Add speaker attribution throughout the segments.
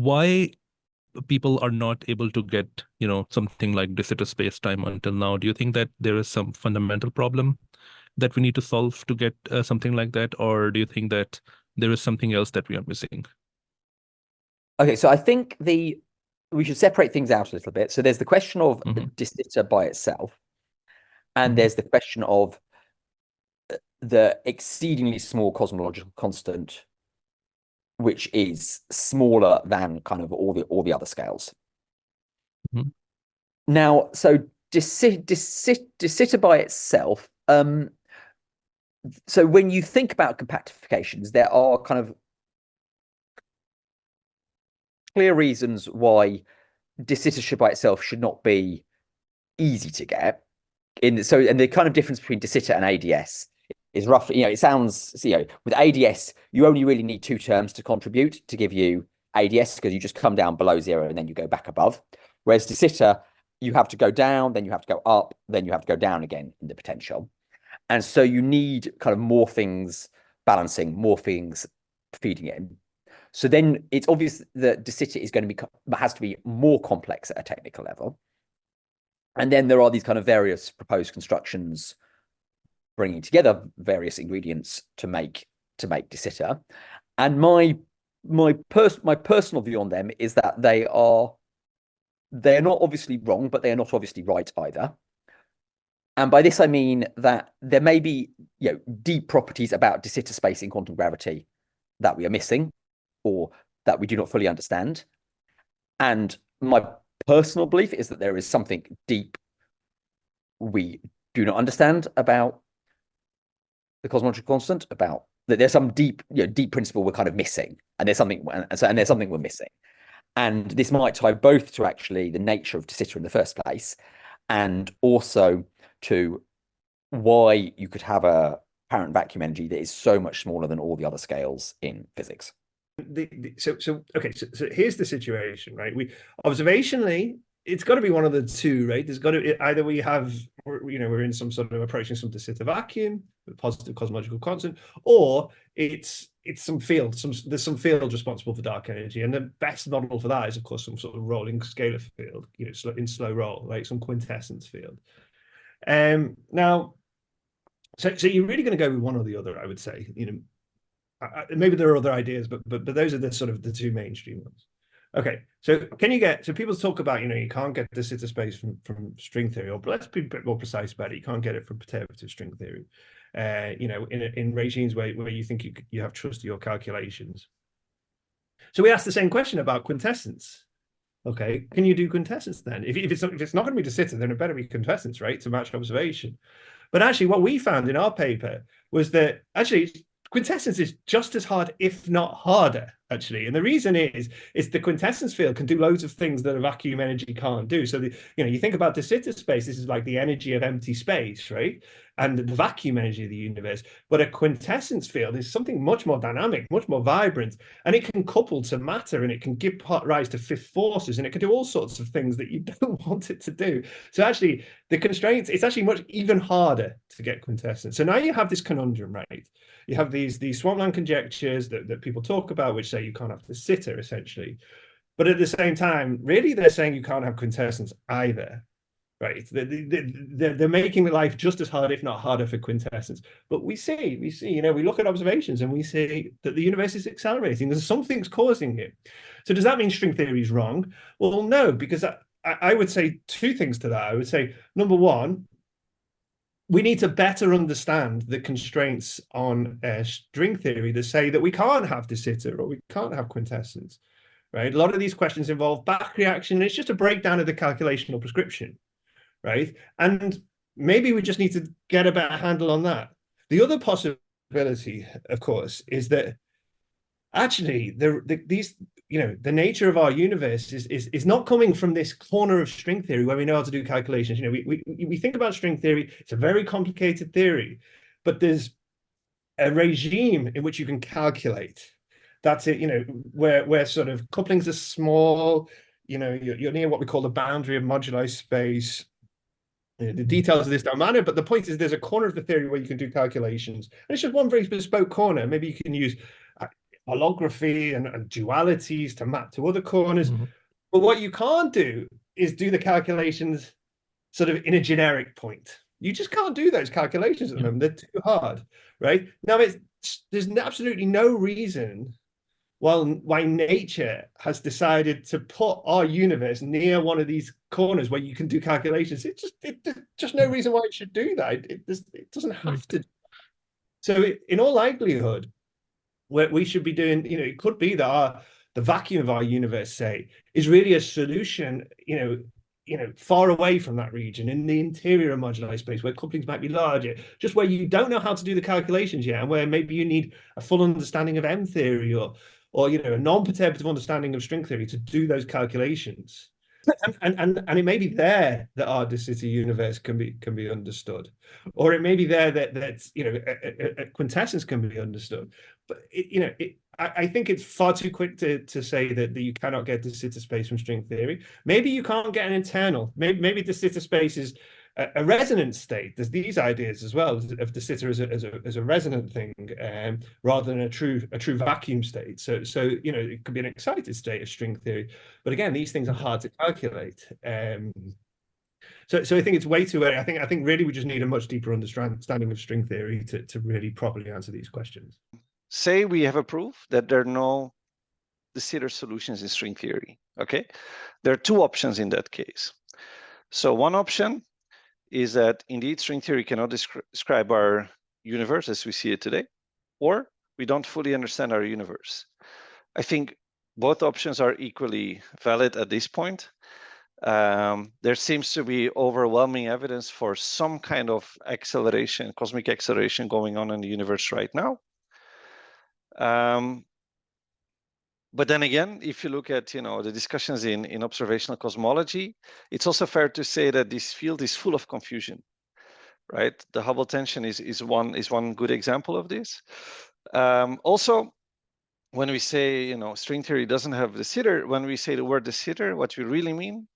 Speaker 1: why people are not able to get, something like deSitter space-time until now? Do you think that there is some fundamental problem that we need to solve to get something like that, or do you think that there is something else that we are missing?
Speaker 2: Okay, so I think we should separate things out a little bit. So there's the question of
Speaker 1: Hmm.
Speaker 2: deSitter by itself, and
Speaker 1: Hmm.
Speaker 2: there's the question of the exceedingly small cosmological constant, which is smaller than kind of all the other scales.
Speaker 1: Hmm.
Speaker 2: Now, so deSitter by itself, so when you think about compactifications, there are kind of clear reasons why deSitter by itself should not be easy to get. And the kind of difference between deSitter and ADS is roughly, it sounds, with ADS, you only really need two terms to contribute to give you ADS because you just come down below zero and then you go back above. Whereas deSitter, you have to go down, then you have to go up, then you have to go down again in the potential. And so you need kind of more things balancing, more things feeding in. So then it's obvious that deSitter is going to be has to be more complex at a technical level. And then there are these kind of various proposed constructions bringing together various ingredients to make deSitter. And my personal view on them is that they're not obviously wrong, but they are not obviously right either. And by this I mean that there may be deep properties about deSitter space in quantum gravity that we are missing or that we do not fully understand. And my personal belief is that there is something deep we do not understand about the cosmological constant, about that there's some deep principle we're kind of missing, and there's something we're missing. And this might tie both to actually the nature of deSitter in the first place, and also to why you could have a apparent vacuum energy that is so much smaller than all the other scales in physics.
Speaker 3: So here's the situation, right? We observationally, it's got to be one of the two, right? There's got to either we're in some sort of approaching some deSitter vacuum with positive cosmological constant, or it's some field, there's some field responsible for dark energy, and the best model for that is of course some sort of rolling scalar field, in slow roll, like some quintessence field. Now, so you're really going to go with one or the other, I would say. Maybe there are other ideas, but those are the sort of the two mainstream ones. Okay, so people talk about you can't get deSitter space from string theory, or let's be a bit more precise about it. You can't get it from perturbative string theory. In regimes where you think you have trust to your calculations. So we asked the same question about quintessence. Okay, can you do quintessence then? If it's not going to be deSitter, then it better be quintessence, right, to match observation. But actually, what we found in our paper was that actually quintessence is just as hard, if not harder, actually. And the reason is the quintessence field can do loads of things that a vacuum energy can't do. So you think about deSitter space, this is like the energy of empty space, right? And the vacuum energy of the universe. But a quintessence field is something much more dynamic, much more vibrant, and it can couple to matter, and it can give rise to fifth forces, and it can do all sorts of things that you don't want it to do. So actually, the constraints, it's actually much even harder to get quintessence. So now you have this conundrum, right? You have these swampland conjectures that people talk about, which say you can't have deSitter essentially, but at the same time, really, they're saying you can't have quintessence either, right? They're making life just as hard, if not harder, for quintessence. But we see, we look at observations and we see that the universe is accelerating. There's something's causing it. So does that mean string theory is wrong? Well, no, because I would say two things to that. I would say, number one, we need to better understand the constraints on string theory that say that we can't have deSitter or we can't have quintessence, right? A lot of these questions involve back reaction. It's just a breakdown of the calculational prescription, right? And maybe we just need to get a better handle on that. The other possibility, of course, is that actually the nature of our universe is not coming from this corner of string theory where we know how to do calculations. We think about string theory, it's a very complicated theory, but there's a regime in which you can calculate. That's it, where sort of couplings are small, you're near what we call the boundary of moduli space. The details of this don't matter, but the point is there's a corner of the theory where you can do calculations. And it's just one very bespoke corner. Maybe you can use holography and dualities to map to other corners.
Speaker 1: Mhm.
Speaker 3: But what you can't do is do the calculations sort of in a generic point. You just can't do those calculations at the moment. They're too hard, right? Now, there's absolutely no reason why nature has decided to put our universe near one of these corners where you can do calculations. There's just no reason why it should do that. It doesn't have
Speaker 1: Right.
Speaker 3: to. So in all likelihood, what we should be doing, it could be that the vacuum of our universe, say, is really a solution, far away from that region in the interior of moduli space, where couplings might be larger, just where you don't know how to do the calculations yet, and where maybe you need a full understanding of M theory or a non-perturbative understanding of string theory to do those calculations. And it may be there that our deSitter universe can be understood, or it may be there that a quintessence can be understood. But I think it's far too quick to say that you cannot get deSitter space from string theory. Maybe you can't get an internal. Maybe deSitter space is a resonant state. There's these ideas as well of deSitter as a resonant thing, rather than a true vacuum state. So it could be an excited state of string theory, but again, these things are hard to calculate. So I think it's way too early. I think really we just need a much deeper understanding of string theory to really properly answer these questions.
Speaker 4: Say we have a proof that there are no deSitter solutions in string theory. Okay, there are two options in that case. So one option is that indeed string theory cannot describe our universe as we see it today, or we don't fully understand our universe. I think both options are equally valid at this point. There seems to be overwhelming evidence for some kind of acceleration, cosmic acceleration going on in the universe right now. But then again, if you look at the discussions in observational cosmology, it's also fair to say that this field is full of confusion, right? The Hubble tension is one good example of this. Also, when we say string theory doesn't have deSitter, when we say the word deSitter, what we really mean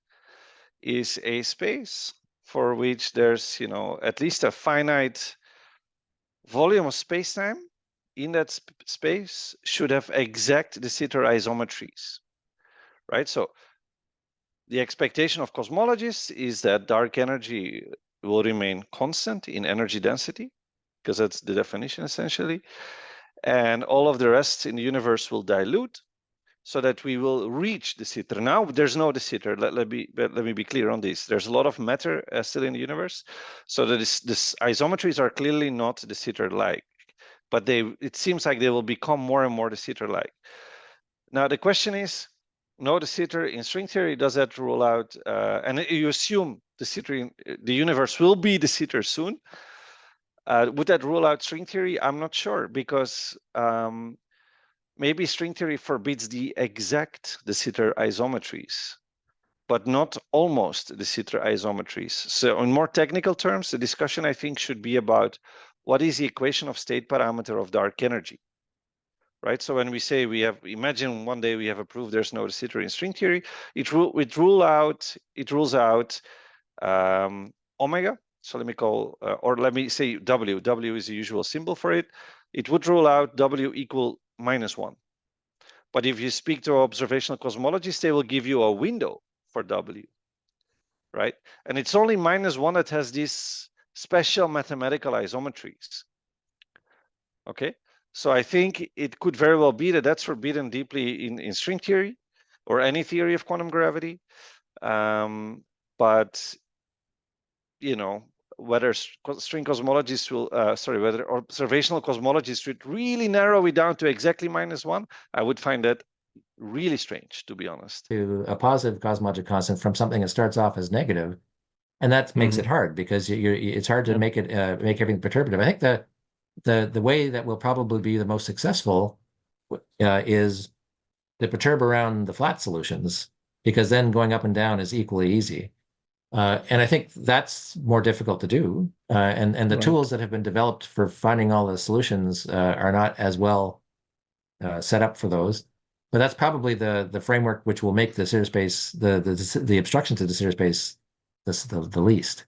Speaker 4: is a space for which there's at least a finite volume of spacetime. In that space should have exact deSitter isometries, right? So the expectation of cosmologists is that dark energy will remain constant in energy density, because that's the definition essentially, and all of the rest in the universe will dilute, so that we will reach deSitter. Now there's no deSitter. Let me be clear on this. There's a lot of matter still in the universe, so that this isometries are clearly not deSitter-like. But it seems like they will become more and more deSitter-like. Now the question is, no deSitter in string theory, does that rule out, and you assume deSitter the universe will be deSitter soon. Would that rule out string theory? I'm not sure, because maybe string theory forbids the exact deSitter isometries, but not almost deSitter isometries. So in more technical terms, the discussion I think should be about what is the equation of state parameter of dark energy, right? So when we say imagine one day we have a proof there's no deSitter in string theory, it rules out omega. So let me call, or let me say W. W is the usual symbol for it. It would rule out W equal -1. But if you speak to observational cosmologists, they will give you a window for W, right? And it's only -1 that has these special mathematical isometries. Okay, so I think it could very well be that that's forbidden deeply in string theory or any theory of quantum gravity. But whether string cosmologists will, whether observational cosmologists would really narrow it down to exactly -1, I would find that really strange, to be honest.
Speaker 5: To a positive cosmologic constant from something that starts off as negative, and that makes it hard, because it's hard to make it make everything perturbative. I think the way that will probably be the most successful is to perturb around the flat solutions, because then going up and down is equally easy. And I think that's more difficult to do. And the
Speaker 1: Right.
Speaker 5: tools that have been developed for finding all the solutions are not as well set up for those. But that's probably the framework which will make the deSitter space, the obstruction to the deSitter space, the least.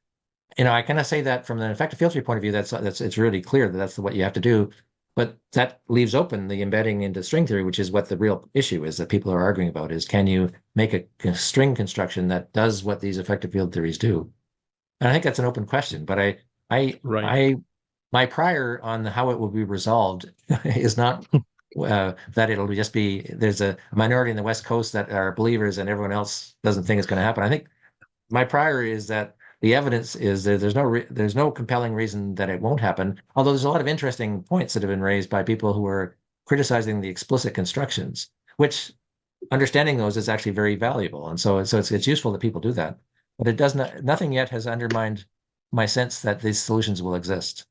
Speaker 5: I kind of say that from an effective field theory point of view, it's really clear that that's what you have to do. But that leaves open the embedding into string theory, which is what the real issue is that people are arguing about, is can you make a string construction that does what these effective field theories do? And I think that's an open question, but my prior on how it will be resolved is not that it'll just be there's a minority in the West Coast that are believers and everyone else doesn't think it's going to happen. I think my prior is that the evidence is that there's no compelling reason that it won't happen. Although there's a lot of interesting points that have been raised by people who are criticizing the explicit constructions, which understanding those is actually very valuable, and so it's useful that people do that. But it does not. Nothing yet has undermined my sense that these solutions will exist.